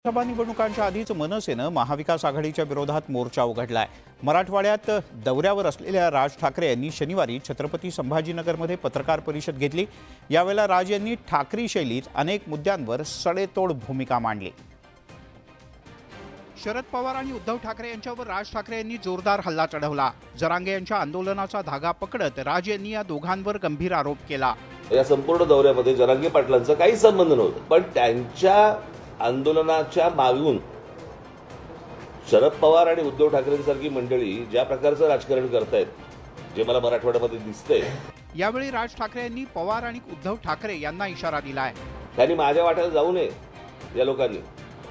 लोकसभा निवडणुकांच्या आधीच मनसेनं महाविकास आघाडीच्या विरोधात मोर्चा उघडलाय। मराठवाड्यात दौऱ्यावर असलेल्या राज ठाकरे यांनी शनिवारी छत्रपती संभाजीनगरमध्ये पत्रकार परिषद घेतली। यावेळेला राज यांनी ठाकरी शैलीत अनेक मुद्द्यांवर सडेतोड भूमिका मांडली। शरद पवार आणि उद्धव ठाकरे यांच्यावर राज ठाकरे यांनी जोरदार हल्ला चढवला। जरांगे यांच्या आंदोलनाचा धागा पकडत राज यांनी या दोघांवर गंभीर आरोप केला। या संपूर्ण दौऱ्यामध्ये जरांगे पाटलांचा काही संबंध नव्हता, पण त्यांच्या आंदोलनाच्या मागून शरद पवार आणि उद्धव ठाकरेंसारखी मंडळी ज्या प्रकारचं राजकारण करतायत, जे मला मराठवाड्यामध्ये दिसतंय। यावेळी राज ठाकरे यांनी पवार आणि उद्धव ठाकरे यांना इशारा दिलाय। त्यांनी माझ्या वाट्याला जाऊ नये, या लोकांनी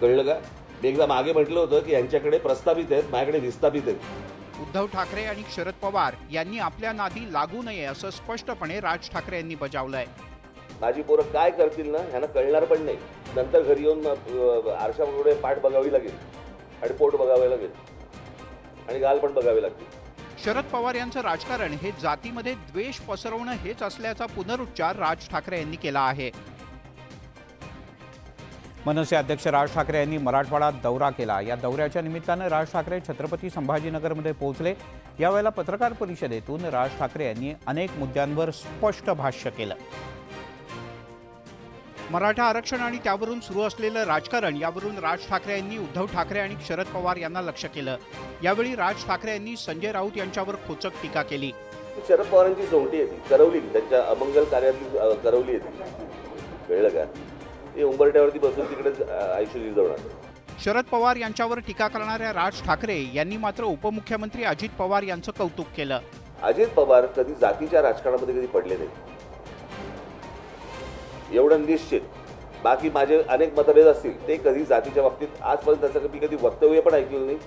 कळलं का? मी एकदा मागे म्हटलं होतं की यांच्याकडे प्रस्तावित आहेत, माझ्याकडे विस्थापित आहेत। उद्धव ठाकरे आणि शरद पवार यांनी आपल्या नादी लागू नये असं स्पष्टपणे राज ठाकरे यांनी बजावलंय। माझी पोरं काय करतील ना ह्यांना कळणार पण नाही। नंतर घरी येऊन आरशापुढे पाठ बघावी लागेल आणि पोट बघावे लागेल आणि गाल पण बघावे लागतील। शरद पवार यांचं राजकारण हे जातीमध्ये द्वेष पसरवणं हेच असल्याचा पुनरुच्चार राज ठाकरे यांनी केला आहे। मनसे अध्यक्ष राज ठाकरे यांनी मराठवाडा दौरा केला। या दौऱ्याच्या निमित्तानं राज ठाकरे छत्रपती संभाजीनगरमध्ये पोहोचले। यावेळेला पत्रकार परिषदेतून राज ठाकरे यांनी अनेक मुद्द्यांवर स्पष्ट भाष्य केलं। मराठा आरक्षण आणि त्यावरून सुरू असलेलं राजकारण यावरून राज ठाकरे यांनी उद्धव ठाकरे आणि शरद पवार यांना लक्ष्य केलं। यावेळी राज ठाकरे यांनी संजय राऊत यांच्यावर खोचक टीका केली। शरद पवारांची सोंगटी येते, करवली, त्यांच्या अमंगल कार्यातली करवली येते, कळलं का? ते उंबरट्यावरती बसून तिकडे आयुष्य जगणार। शरद पवार यांच्यावर टीका करणाऱ्या राज ठाकरे यांनी मात्र उपमुख्यमंत्री अजित पवार यांचं कौतुक केलं। अजित पवार कधी जातीच्या राजकारणामध्ये कधी पडले नाही, एवढं निश्चित। बाकी माझे अनेक मतभेद असतील, ते कधी जातीच्या बाबतीत आजपर्यंत त्याचं कधी वक्तव्य पण ऐकलं नाही।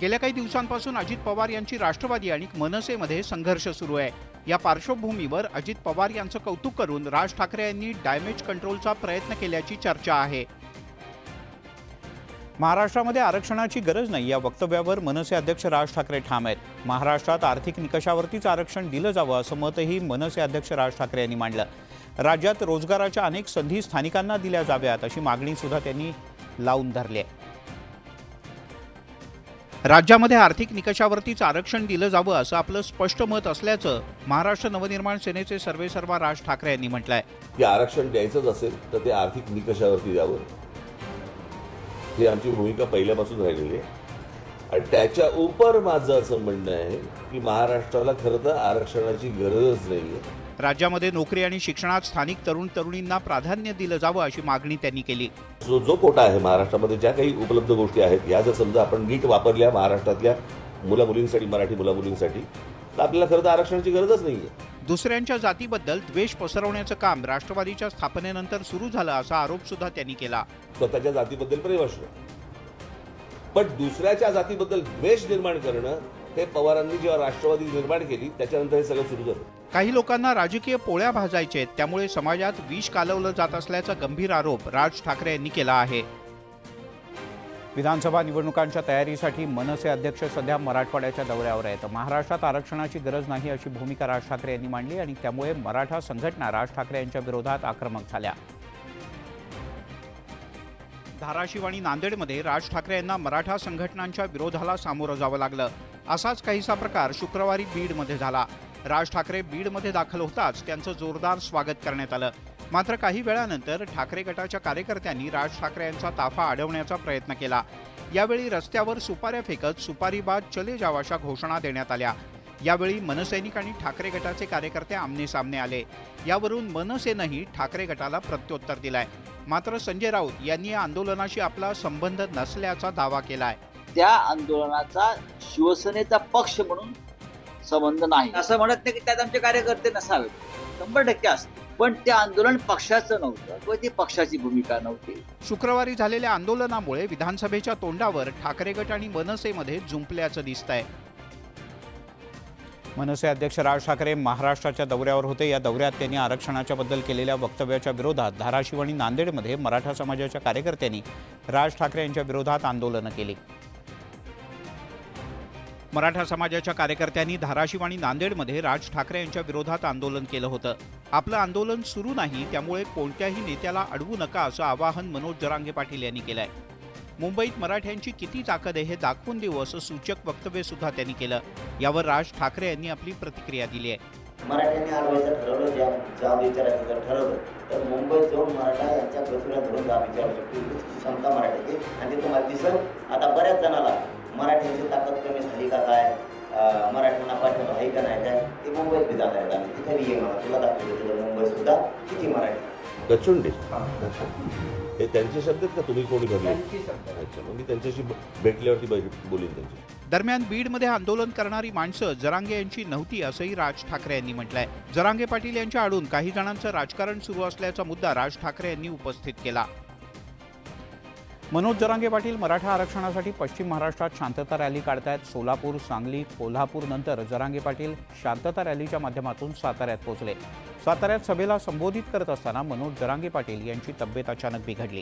गेल्या काही दिवसांपासून अजित पवार यांची राष्ट्रवादी आणि मनसेमध्ये संघर्ष सुरू आहे। या पार्श्वभूमीवर अजित पवार यांचं कौतुक करून राज ठाकरे यांनी डॅमेज कंट्रोलचा प्रयत्न केल्याची चर्चा आहे। महाराष्ट्रामध्ये आरक्षणाची गरज नाही या वक्तव्यावर मनसे अध्यक्ष राज ठाकरे ठाम आहेत। महाराष्ट्रात आर्थिक निकषावरतीच आरक्षण दिलं जावं असं मतही मनसे अध्यक्ष राज ठाकरे यांनी मांडलं। राज्यात रोजगाराच्या अनेक संधी स्थानिकांना दिल्या जाव्यात अशी मागणी सुद्धा त्यांनी लावून धरली आहे। राज्यामध्ये आर्थिक निकषावरतीच आरक्षण दिलं जावं असं आपलं स्पष्ट मत असल्याचं महाराष्ट्र नवनिर्माण सेनेचे सर्वेसर्वा राज ठाकरे यांनी म्हटलंय। की आरक्षण द्यायचंच असेल तर ते आर्थिक निकषावरती द्यावं, ही आमची भूमिका पहिल्यापासून राहिलेली आहे। आणि त्याच्या उपर माझं असं म्हणणं आहे की महाराष्ट्राला खरं तर आरक्षणाची गरज नाहीये। राज्यामध्ये नोकरी आणि शिक्षणात स्थानिक तरुण तरुणींना प्राधान्य दिलं जावं अशी मागणी त्यांनी केली। जो कोटा आहे महाराष्ट्रामध्ये, ज्या काही उपलब्ध गोष्टी आहेत, या जर समजा आपण नीट वापरल्या महाराष्ट्रातल्या मुला मुलींसाठी, मराठी मुला मुलींसाठी, तर आपल्याला खरं तर आरक्षणाची गरजच नाहीये। दुसऱ्यांच्या जातीबद्दल द्वेष पसरवण्याचं काम राष्ट्रवादीच्या स्थापनेनंतर सुरू झालं असा आरोप सुद्धा त्यांनी केला। स्वतःच्या जातीबद्दल प्रेम असणं, पण दुसऱ्याच्या जातीबद्दल द्वेष निर्माण करणं, हे पवारांनी जेव्हा राष्ट्रवादी निर्माण केली त्याच्यानंतर हे सगळं सुरू झालं। काही लोकांना राजकीय पोळ्या भाजायचे, त्यामुळे समाजात विष कालवलं जात असल्याचा गंभीर आरोप राज ठाकरे यांनी केला आहे। विधानसभा निवडणुकांच्या तयारीसाठी मनसे अध्यक्ष सध्या मराठवाड्याच्या दौऱ्यावर आहेत। महाराष्ट्रात आरक्षणाची गरज नाही अशी भूमिका राज ठाकरे यांनी मांडली आणि त्यामुळे मराठा संघटना राज ठाकरे यांच्या विरोधात आक्रमक झाल्या। धाराशिव आणि नांदेडमध्ये राज ठाकरे यांना मराठा संघटनांच्या विरोधाला सामोरं जावं लागलं। असाच काहीसा प्रकार शुक्रवारी बीडमध्ये झाला। राज ठाकरे बीडमध्ये दाखल होताच त्यांचं जोरदार स्वागत करण्यात आलं। मात्र काही वेळानंतर ठाकरे गटाच्या कार्यकर्त्यांनी राज ठाकरे यांचा ताफा अडवण्याचा प्रयत्न केला। यावेळी रस्त्यावर सुपाऱ्या फेकत सुपारीबाद चले जाव अशा घोषणा देण्यात आल्या। यावेळी मनसैनिक आणि ठाकरे गटाचे कार्यकर्ते आमने सामने आले। यावरून मनसेनंही ठाकरे गटाला प्रत्युत्तर दिलाय। मात्र संजय राऊत यांनी या आंदोलनाशी आपला संबंध नसल्याचा दावा केलाय। त्या आंदोलनाचा शिवसेनेचा पक्ष म्हणून संबंध नाही असं म्हणत नाही की त्यात आमचे कार्यकर्ते नसावेत, 100% असते, पण ते आंदोलन पक्षाचं नव्हतं किंवा ती पक्षाची भूमिका नव्हती। शुक्रवारी झालेल्या आंदोलनामुळे विधानसभेच्या तोंडावर ठाकरे गट आणि मनसेमध्ये जुंपल्याचं दिसतंय। मनसे अध्यक्ष राज ठाकरे महाराष्ट्राच्या दौऱ्यावर होते। या दौऱ्यात त्यांनी आरक्षणाच्या बद्दल केलेल्या वक्तव्याच्या विरोधात धाराशिव आणि नांदेडमध्ये मराठा समाजाच्या कार्यकर्त्यांनी राज ठाकरे यांच्या विरोधात आंदोलनं केली। मराठा समाजाच्या कार्यकर्त्यांनी धाराशिव आणि नांदेडमध्ये राज ठाकरे यांच्या विरोधात आंदोलन केलं होतं। आपलं आंदोलन सुरू नाही, त्यामुळे कोणत्याही नेत्याला अडवू नका असं आवाहन मनोज जरांगे पाटील यांनी केलंय। मुंबईत मराठ्यांची किती ताकद आहे हे दाखवून देऊ असं सूचक वक्तव्य सुद्धा त्यांनी केलं। यावर राज ठाकरे यांनी आपली प्रतिक्रिया दिली आहे। मराठ्यांनी हलवायचं ठरवलं, जाब विचारायचं जर ठरवलं तर मुंबईत जाऊन मराठा यांच्या गचुऱ्या धरून जाब विचारू शकतो, इतकी क्षमता मराठ्याची। आणि ते तुम्हाला दिसत आता बऱ्याच जणाला मराठ्यांची ताकद कमी झाली का काय, मराठ्यांना पाठिंबा आहे का नाही काय, ते मुंबईत बी जात आहेत आणि तिथे बी ये मला तुला दाखवलं तुला मुंबईत सुद्धा किती मराठी गचुंडे हे त्यांचे शब्द आहेत का तुम्ही कोणी भरले? अच्छा, मग मी त्यांच्याशी भेटल्यावरती बोलीन त्यांच्याशी। दरम्यान बीडमध्ये आंदोलन करणारी माणसं जरांगे यांची नव्हती असंही राज ठाकरे यांनी म्हटलंय। जरांगे पाटील यांच्या आडून काही जणांचं राजकारण सुरू असल्याचा मुद्दा राज ठाकरे यांनी उपस्थित केला। मनोज जरांगे पाटील मराठा आरक्षणासाठी पश्चिम महाराष्ट्रात शांतता रॅली काढतायत। सोलापूर, सांगली, कोल्हापूर नंतर जरांगे पाटील शांतता रॅलीच्या माध्यमातून साताऱ्यात पोहोचले। साताऱ्यात सभेला संबोधित करत असताना मनोज जरांगे पाटील यांची तब्येत अचानक बिघडली।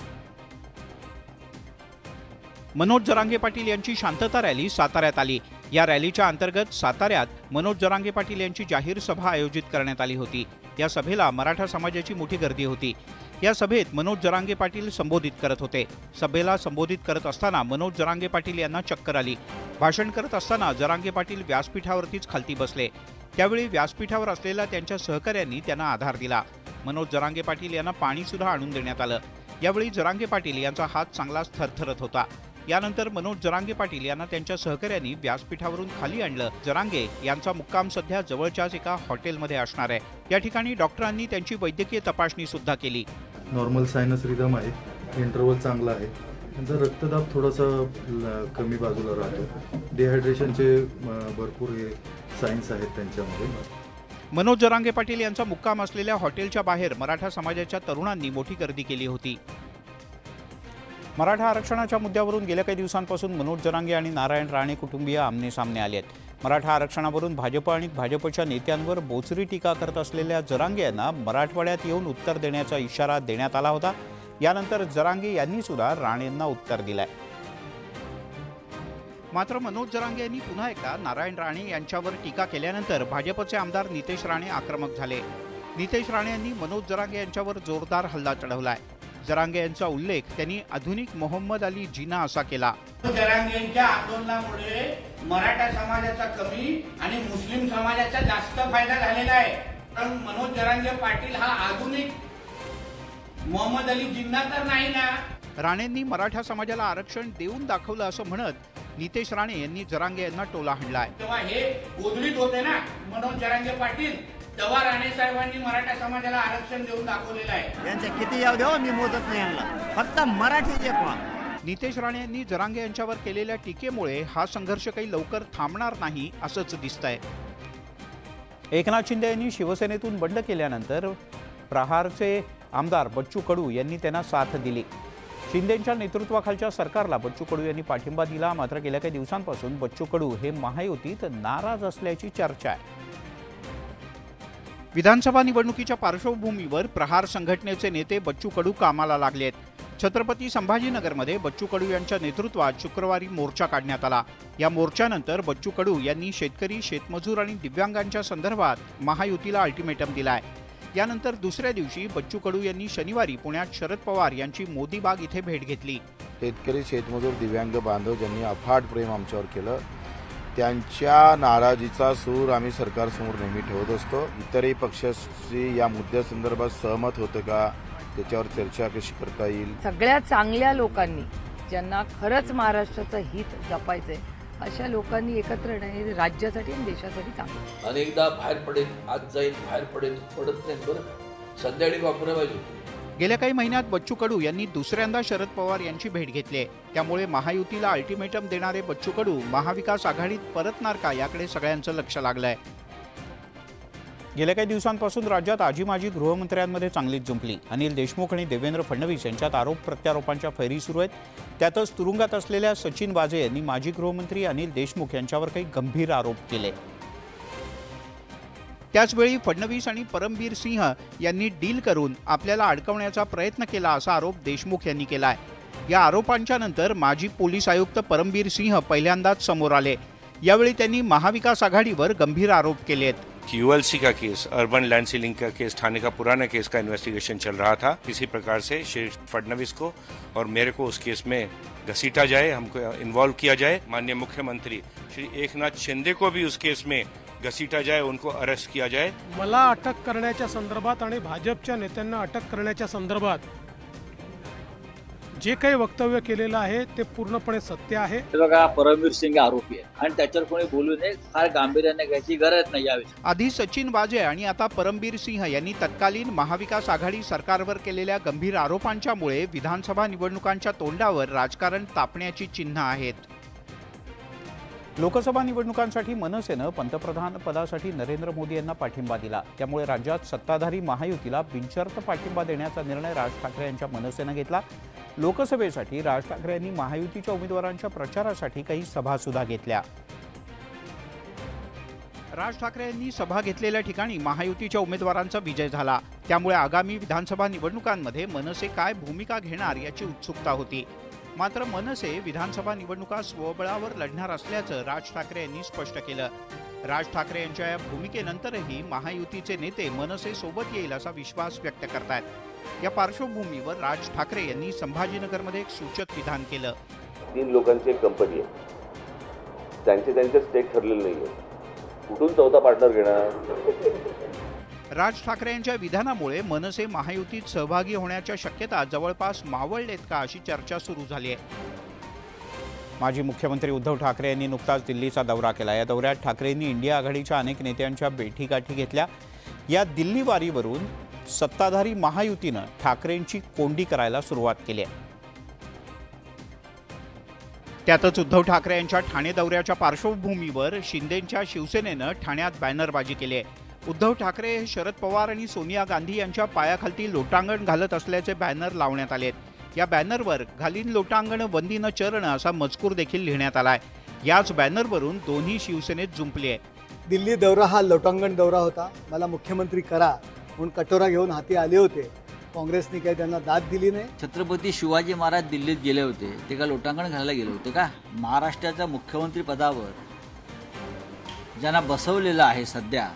मनोज जरांगे पाटील यांची शांतता रॅली साताऱ्यात आली। या रॅलीच्या अंतर्गत साताऱ्यात मनोज जरांगे पाटील यांची जाहीर सभा आयोजित करण्यात आली होती। या सभेला मराठा समाजाची मोठी गर्दी होती। या सभेत मनोज जरांगे पाटील संबोधित करत होते। सभेला संबोधित करत असताना मनोज जरांगे पाटील यांना चक्कर आली। भाषण करत असताना जरांगे पाटील व्यासपीठावरतीच खालती बसले। त्यावेळी व्यासपीठावर असलेल्या त्यांच्या सहकाऱ्यांनी त्यांना आधार दिला। मनोज जरांगे पाटील यांना पाणी सुद्धा आणून देण्यात आलं। यावेळी जरांगे पाटील यांचा हात चांगलाच थरथरत होता। यानंतर मनोज जरांगे पाटील यांना त्यांच्या सहकाऱ्यांनी व्यासपीठावरून खाली आणलं। जरांगे यांचा मुक्काम सध्या जवळच्याच एका हॉटेलमध्ये असणार आहे। या ठिकाणी डॉक्टरांनी त्यांची वैद्यकीय तपासणी सुद्धा केली। नॉर्मल सायनस रिदम आहे, इंटरवल चांगला आहे, त्यांचा रक्तदाब थोडासा कमी बाजूला राहतो, डिहायड्रेशनचे भरपूर सायन्स आहेत त्यांच्यामध्ये। मनोज जरांगे पाटील यांचा मुक्काम असलेल्या हॉटेलच्या बाहेर मराठा समाजाच्या तरुणांनी मोठी गर्दी केली होती। मराठा आरक्षणाच्या मुद्द्यावरून गेल्या काही दिवसांपासून मनोज जरांगे आणि नारायण राणे कुटुंबीय आमनेसामने आले आहेत। मराठा आरक्षणावरून भाजप आणि भाजपच्या नेत्यांवर बोचरी टीका करत असलेल्या जरांगे यांना मराठवाड्यात येऊन उत्तर देण्याचा इशारा देण्यात आला होता। यानंतर जरांगे यांनी सुद्धा राणेंना उत्तर दिलंय। मात्र मनोज जरांगे यांनी पुन्हा एकदा नारायण राणे यांच्यावर टीका केल्यानंतर भाजपचे आमदार नितेश राणे आक्रमक झाले। नितेश राणे यांनी मनोज जरांगे यांच्यावर जोरदार हल्ला चढवलाय। जरांगे यांचा उल्लेख त्यांनी आधुनिक मोहम्मद अली जिना असा केला। जरांगेंच्या आंदोलनामुळे मराठा समाजाचा कमी आणि मुस्लिम समाजाचा जास्त फायदा झालेला आहे। पण मनोज जरांगे पाटील हा आधुनिक मोहम्मद अली जिन्ना तर नाही ना। राणेंनी मराठा समाजाला आरक्षण देऊन दाखवलं असं म्हणत नितेश राणे यांनी जरांगे यांना टोला हाणलाय। तेव्हा हे गोधडीत होते ना मनोज जरांगे पाटील, तेव्हा राणे साहेबांनी मराठा समाजाला आरक्षण देऊन दाखवलेलं आहे। यांचे किती याव देऊ मी मोजत नाही यांना, फक्त मराठीचे कोण। नितेश राणे यांनी जरांगे यांच्यावर केलेल्या टीकेमुळे हा संघर्ष काही लवकर थांबणार नाही असंच दिसतंय। एकनाथ शिंदे यांनी शिवसेनेतून बंड केल्यानंतर प्रहारचे आमदार बच्चू कडू यांनी त्यांना साथ दिली। शिंदेंच्या नेतृत्वाखालच्या सरकारला बच्चू कडू यांनी पाठिंबा दिला। मात्र गेल्या काही दिवसांपासून बच्चू कडू हे महायुतीत नाराज असल्याची चर्चा आहे। विधानसभा निवडणुकीच्या पार्श्वभूमीवर प्रहार संघटनेचे नेते बच्चू कडू कामाला लागलेत। छत्रपती संभाजीनगरमध्ये बच्चू कडू यांच्या नेतृत्वात शुक्रवारी मोर्चा काढण्यात आला। या मोर्चानंतर बच्चू कडू यांनी शेतकरी, शेतमजूर आणि दिव्यांगांच्या संदर्भात महायुतीला अल्टिमेटम दिलाय। यानंतर दुसऱ्या दिवशी बच्चू कडू यांनी शनिवारी पुण्यात शरद पवार यांची मोदीबाग इथे भेट घेतली। शेतकरी, शेतमजूर, दिव्यांग बांधव ज्यांनी अफाट प्रेम आमच्यावर केलं, त्यांच्या नाराजीचा सूर आम्ही सरकारसमोर नेहमी ठेवत असतो। इतरही पक्षाशी या मुद्द्यासंदर्भात सहमत होतं का, त्याच्यावर चर्चा कशी करता येईल। सगळ्या चांगल्या लोकांनी, ज्यांना खरंच महाराष्ट्राचं हित जपायचंय, अशा लोकांनी एकत्र येणे राज्यासाठी आणि देशासाठी चांगलं। अनेकदा बाहेर पडेल, आज जाईल, बाहेर पडेल, पडत नाही। बरं, संध्याकाळी वापरायला पाहिजे। गेल्या काही महिन्यात बच्चू कडू यांनी दुसऱ्यांदा शरद पवार यांची भेट घेतली आहे। त्यामुळे महायुतीला अल्टिमेटम देणारे बच्चू कडू महाविकास आघाडीत परतणार का याकडे सगळ्यांचं लक्ष लागलंय। गेल्या काही दिवसांपासून राज्यात आजी माजी गृहमंत्र्यांमध्ये चांगलीच जुंपली। अनिल देशमुख आणि देवेंद्र फडणवीस यांच्यात आरोप प्रत्यारोपांच्या फैरी सुरू आहेत। त्यातच तुरुंगात असलेल्या सचिन वाझे यांनी माजी गृहमंत्री अनिल देशमुख यांच्यावर काही गंभीर आरोप केले। त्याचवेळी फडणवीस आणि परमबीर सिंह यांनी डील करून आपल्याला अडकवण्याचा प्रयत्न केला असा आरोप देशमुख यांनी केलाय। या आरोपांच्या नंतर माजी पोलीस आयुक्त परमबीर सिंह पहिल्यांदाच समोर आले। यावेळी त्यांनी महाविकास आघाडीवर गंभीर आरोप केलेत। कि यूएलसी का केस, अर्बन लैंड सीलिंग का केस, थाने का पुराना केस का इन्वेस्टिगेशन चल रहा था। किसी प्रकार से श्री फडणवीस को और मेरे को उस केस में घसीटा जाए, हमको इन्वॉल्व किया जाए। माननीय मुख्यमंत्री श्री एकनाथ शिंदे को भी उस केस में घसीटा जाए, उनको अरेस्ट किया जाए। मला अटक करण्याच्या संदर्भात आणि भाजपच्या नेत्यांना अटक करण्याच्या संदर्भात जे काही वक्तव्य केलेलं आहे ते पूर्णपणे सत्य आहे। बघा, परमवीर सिंग आरोपी आहे आणि त्याच्यावर कोणी बोलू नये, फार गांभीर्याने घ्यायची गरज नाही याविषयी। आधी सचिन वाजे आणि आता परमबीर सिंह यांनी तत्कालीन महाविकास आघाडी सरकारवर केलेल्या गंभीर आरोपांच्यामुळे विधानसभा निवडणुकांच्या तोंडावर राजकारण तापण्याची चिन्ह आहेत। लोकसभा निवडणुकांसाठी मनसेनं पंतप्रधान पदासाठी नरेंद्र मोदी यांना पाठिंबा दिला। त्यामुळे राज्यात सत्ताधारी महायुतीला बिनशर्त पाठिंबा देण्याचा निर्णय राज ठाकरे यांच्या मनसेनं घेतला। लोकसभेसाठी राज ठाकरे यांनी महायुतीच्या उमेदवारांच्या प्रचारासाठी काही सभा सुद्धा घेतल्या। राज ठाकरे यांनी सभा घेतलेल्या ठिकाणी महायुतीच्या उमेदवारांचा विजय झाला। त्यामुळे आगामी विधानसभा निवडणुकांमध्ये मनसे काय भूमिका घेणार याची उत्सुकता होती। मात्र मनसे विधानसभा निवडणुका स्वबळावर लढणार असल्याचं राज ठाकरे यांनी स्पष्ट केलं। राज ठाकरे यांच्या या भूमिकेनंतरही महायुतीचे नेते मनसे सोबत येईल असा विश्वास व्यक्त करतायत। या पार्श्वभूमीवर राज ठाकरे यांनी संभाजीनगरमध्ये एक सूचक विधान केलं। 3 लोकांची एक कंपनी आहे, त्यांचे स्टेक ठरलेले नाहीये, कुठून चौथा पार्टनर घेणार? राज ठाकरे यांच्या विधानामुळे मनसे महायुतीत सहभागी होण्याच्या शक्यता जवळपास मावळलेत का अशी चर्चा सुरू झाली आहे। माजी मुख्यमंत्री उद्धव ठाकरे यांनी नुकताच दिल्लीचा दौरा केला। या दौऱ्यात ठाकरेंनी इंडिया आघाडीच्या अनेक नेत्यांच्या भेटीगाठी घेतल्या। या दिल्ली वारीवरून सत्ताधारी महायुतीनं ठाकरेंची कोंडी करायला सुरुवात केली आहे। त्यातच उद्धव ठाकरे यांच्या ठाणे दौऱ्याच्या पार्श्वभूमीवर शिंदेंच्या शिवसेनेनं ठाण्यात बॅनरबाजी केली आहे। उद्धव ठाकरे हे शरद पवार आणि सोनिया गांधी यांच्या पायाखालती लोटांगण घालत असल्याचे बॅनर लावण्यात आलेत। या बॅनरवर घालीन लोटांगण वंदी न चरण असा मजकूर देखील लिहिण्यात आलाय। याच बॅनरवरून दोन्ही शिवसेनेत जुंपली आहे। दिल्ली दौरा हा लोटांगण दौरा होता। मला मुख्यमंत्री करा म्हणून कटोरा घेऊन हाती आले होते। काँग्रेसने काही त्यांना दाद दिली नाही। छत्रपती शिवाजी महाराज दिल्लीत गेले होते, ते का लोटांगण घालायला गेले होते का? महाराष्ट्राच्या मुख्यमंत्री पदावर ज्यांना बसवलेलं आहे सध्या,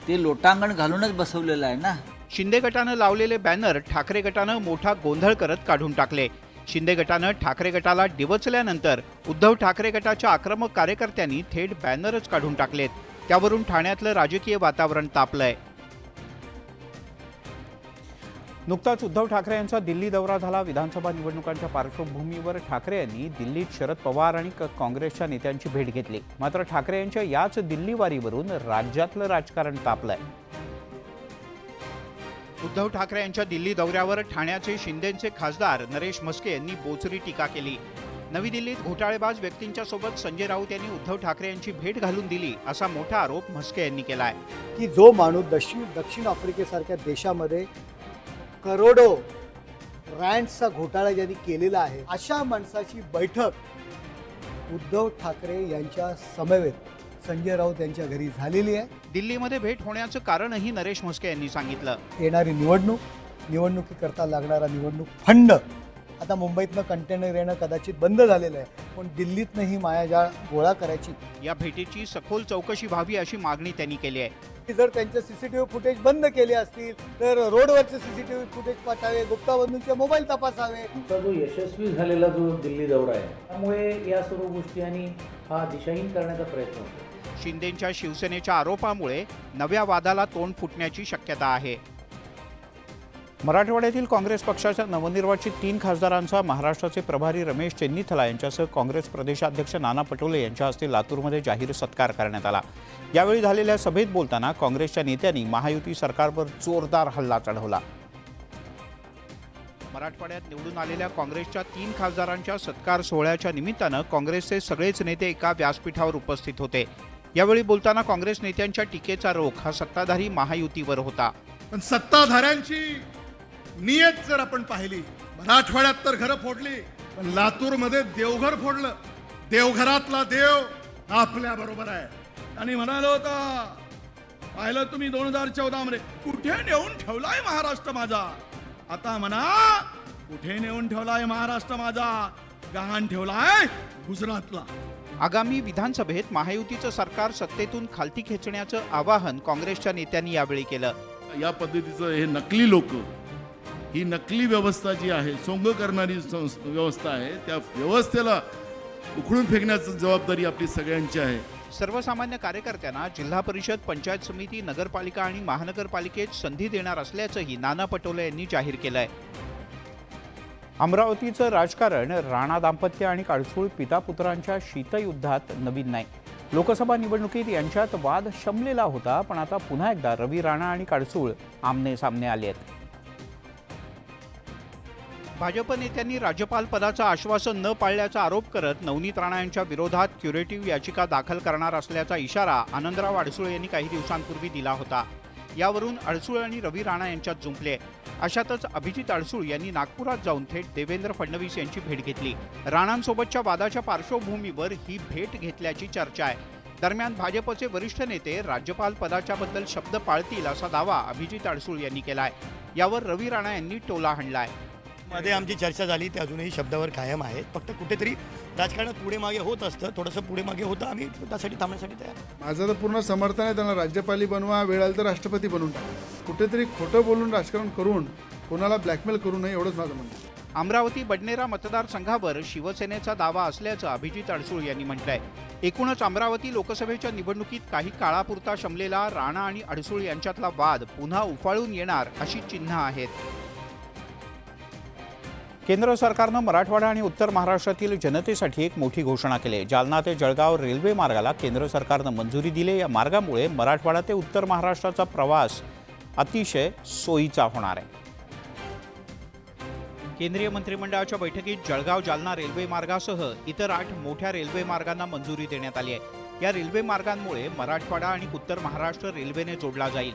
ते लोटांगण घालूनच बसवलेलं आहे ना। शिंदे गटानं लावलेले बॅनर ठाकरे गटानं मोठा गोंधळ करत काढून टाकले। शिंदे गटानं ठाकरे गटाला डिवचल्यानंतर उद्धव ठाकरे गटाच्या आक्रमक कार्यकर्त्यांनी थेट बॅनरच काढून टाकलेत। त्यावरून ठाण्यातलं राजकीय वातावरण तापलंय। नुकताच उद्धव ठाकरे यांचा दिल्ली दौरा झाला। विधानसभा निवडणुकांच्या पार्श्वभूमीवर ठाकरे यांनी दिल्लीत शरद पवार आणि काँग्रेसच्या नेत्यांची भेट घेतली। मात्र ठाकरे यांच्या याच दिल्ली वारीवरून राज्यातलं राजकारण तापलंय। उद्धव ठाकरे यांच्या दिल्ली दौऱ्यावर ठाण्याचे शिंदेचे खासदार नरेश म्हस्के यांनी बोचरी टीका केली। नवी दिल्लीत घोटाळेबाज व्यक्तींच्या सोबत संजय राऊत यांनी उद्धव ठाकरे यांची भेट घालून दिली असा मोठा आरोप म्हस्के यांनी केलाय। की जो माणूस दक्षिण आफ्रिकेसारख्या देशामध्ये करोडो रँडचा घोटाळा ज्यांनी केलेला आहे, अशा माणसाची बैठक उद्धव ठाकरे यांच्या समवेत संजय राऊत यांच्या घरी झालेली आहे। दिल्लीमध्ये भेट होण्याचं कारणही नरेश म्हस्के यांनी सांगितलं। येणारी निवडणुकीकरता लागणारा निवडणूक फंड आता मुंबईतनं कंटेनर येणं कदाचित बंद झालेलं आहे, पण दिल्लीतनं ही मायाजाळ गोळा करायची। या भेटीची सखोल चौकशी व्हावी अशी मागणी त्यांनी केली आहे। जर त्यांचे सीसीटीव्ही फुटेज बंद केले असतील तर रोडवरचे सीसीटीव्ही फुटेज पाठावे, गुप्ता बंधूंचे मोबाईल तपासावे। आमचा जो यशस्वी झालेला जो दिल्ली दौरा आहे, त्यामुळे या सर्व गोष्टी आणि हा दिशाहीन करण्याचा प्रयत्न होतो। शिंदेच्या शिवसेनेच्या आरोपामुळे नव्या वादाला तोंड फुटण्याची शक्यता आहे। मराठवाड्यातील काँग्रेस पक्षाच्या नवनिर्वाचित 3 खासदारांचा महाराष्ट्राचे प्रभारी रमेश चेन्नीथला यांच्यासह काँग्रेस प्रदेशाध्यक्ष नाना पटोले यांच्या हस्ते लातूरमध्ये जाहीर सत्कार करण्यात आला। यावेळी झालेल्या सभेत बोलताना काँग्रेसच्या नेत्यांनी महायुती सरकारवर जोरदार हल्ला चढवला। मराठवाड्यात निवडून आलेल्या काँग्रेसच्या 3 खासदारांच्या सत्कार सोहळ्याच्या निमित्तानं काँग्रेसचे सगळेच नेते एका व्यासपीठावर उपस्थित होते। यावेळी बोलताना काँग्रेस नेत्यांच्या टीकेचा रोख हा सत्ताधारी महायुतीवर होता। पण सत्ताधाऱ्यांची नियत जर आपण पाहिली, मराठवाड्यात तर घरं फोडली, पण लातूरमध्ये देवघर फोडलं। देवघरातला देव आपल्या बरोबर आहे। आणि म्हणाल होता, पाहिलं तुम्ही 2014 मध्ये, कुठे नेऊन ठेवलाय महाराष्ट्र माझा? आता म्हणा, कुठे नेऊन ठेवलाय महाराष्ट्र माझा? गहाण ठेवलाय गुजरातला। आगामी विधानसभेत महायुतीचं सरकार सत्तेतून खालती खेचण्याचं आवाहन काँग्रेसच्या नेत्यांनी यावेळी केलं. या पद्धतीचं हे नकली लोक, ही नकली व्यवस्था जी आहे, सोंग करणारी व्यवस्था आहे, त्या व्यवस्थेला उखडून फेकण्याची जबाबदारी आपली सगळ्यांची आहे. सर्वसामान्य कार्यकर्त्यांना जिल्हा परिषद, पंचायत समिती, नगरपालिका आणि महानगरपालिकेत संधी देणार असल्याचंही नाना पटोले यांनी जाहीर केलंय. अमरावतीचं राजकारण राणा दाम्पत्य आणि काळसूळ पितापुत्रांच्या शीतयुद्धात नवीन नाही. लोकसभा निवडणुकीत यांच्यात वाद शमलेला होता, पण आता पुन्हा एकदा रवी राणा आणि काळसूळ आमने सामने आले आहेत. भाजप नेत्यांनी राज्यपाल पदाचं आश्वासन न पाळल्याचा आरोप करत नवनीत राणा यांच्या विरोधात क्युरेटिव्ह याचिका दाखल करणार असल्याचा इशारा आनंदराव अडसूळ यांनी काही दिवसांपूर्वी दिला होता. यावरून अडसूळ आणि रवी राणा यांच्यात जुंपले. अशातच अभिजित अडसूळ यांनी नागपुरात जाऊन थेट देवेंद्र फडणवीस यांची भेट घेतली. राणांसोबतच्या वादाच्या पार्श्वभूमीवर ही भेट घेतल्याची चर्चा आहे. दरम्यान भाजपचे वरिष्ठ नेते राज्यपाल पदाच्या बद्दल शब्द पाळतील असा दावा अभिजित अडसूळ यांनी केलाय. यावर रवी राणा यांनी टोला हाणलाय. मध्ये आमची चर्चा झाली, ते अजूनही शब्दावर कायम आहेत. फक्त कुठेतरी राजकारणात पुढे मागे होत असतं, थोडंसं पुढे मागे होतं. आम्ही त्यासाठी थांबण्यासाठी तयार. माझं तर पूर्ण समर्थन आहे, त्यांना राज्यपाली बनवा, वेळ आली तर राष्ट्रपती बनवून टाका. कुठेतरी खोटं बोलून राजकारण करून कोणाला ब्लॅकमेल करू नये, एवढंच माझं म्हणणं. अमरावती बडनेरा मतदारसंघावर शिवसेनेचा दावा असल्याचं अभिजित अडसूळ यांनी म्हटलंय. एकूणच अमरावती लोकसभेच्या निवडणुकीत काही काळापुरता शमलेला राणा आणि अडसूळ यांच्यातला वाद पुन्हा उफाळून येणार अशी चिन्ह आहेत. केंद्र सरकारनं मराठवाडा आणि उत्तर महाराष्ट्रातील जनतेसाठी एक मोठी घोषणा केली आहे. जालना ते जळगाव रेल्वे मार्गाला केंद्र सरकारनं मंजुरी दिली. या मार्गामुळे मराठवाडा ते उत्तर महाराष्ट्राचा प्रवास अतिशय सोयीचा होणार आहे. केंद्रीय मंत्रिमंडळाच्या बैठकीत जळगाव जालना रेल्वे मार्गासह इतर 8 मोठ्या रेल्वे मार्गांना मंजुरी देण्यात आली आहे. या रेल्वे मार्गांमुळे मराठवाडा आणि उत्तर महाराष्ट्र रेल्वेने जोडला जाईल.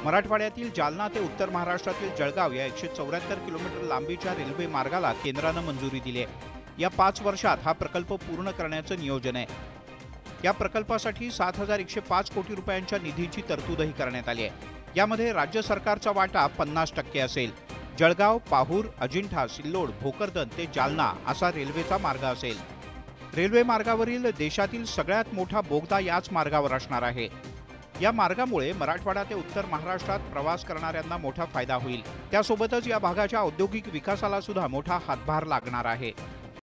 मराठवाड्यातील जालना ते उत्तर महाराष्ट्रातील जळगाव या 174 किलोमीटर लांबीच्या रेल्वे मार्गाला केंद्रानं मंजुरी दिली आहे. या 5 वर्षात हा प्रकल्प पूर्ण करण्याचं नियोजन आहे. या प्रकल्पासाठी 7,105 कोटी रुपयांच्या निधीची तरतूदही करण्यात आली आहे. यामध्ये राज्य सरकारचा वाटा 50% असेल. जळगाव, पाहूर, अजिंठा, सिल्लोड, भोकरदन ते जालना असा रेल्वेचा मार्ग असेल. रेल्वे मार्गावरील देशातील सगळ्यात मोठा बोगदा याच मार्गावर असणार आहे. या मार्गामुळे मराठवाडा ते उत्तर महाराष्ट्रात प्रवास करणाऱ्यांना मोठा फायदा होईल. त्यासोबतच या भागाच्या औद्योगिक विकासाला सुद्धा मोठा हातभार लागणार आहे.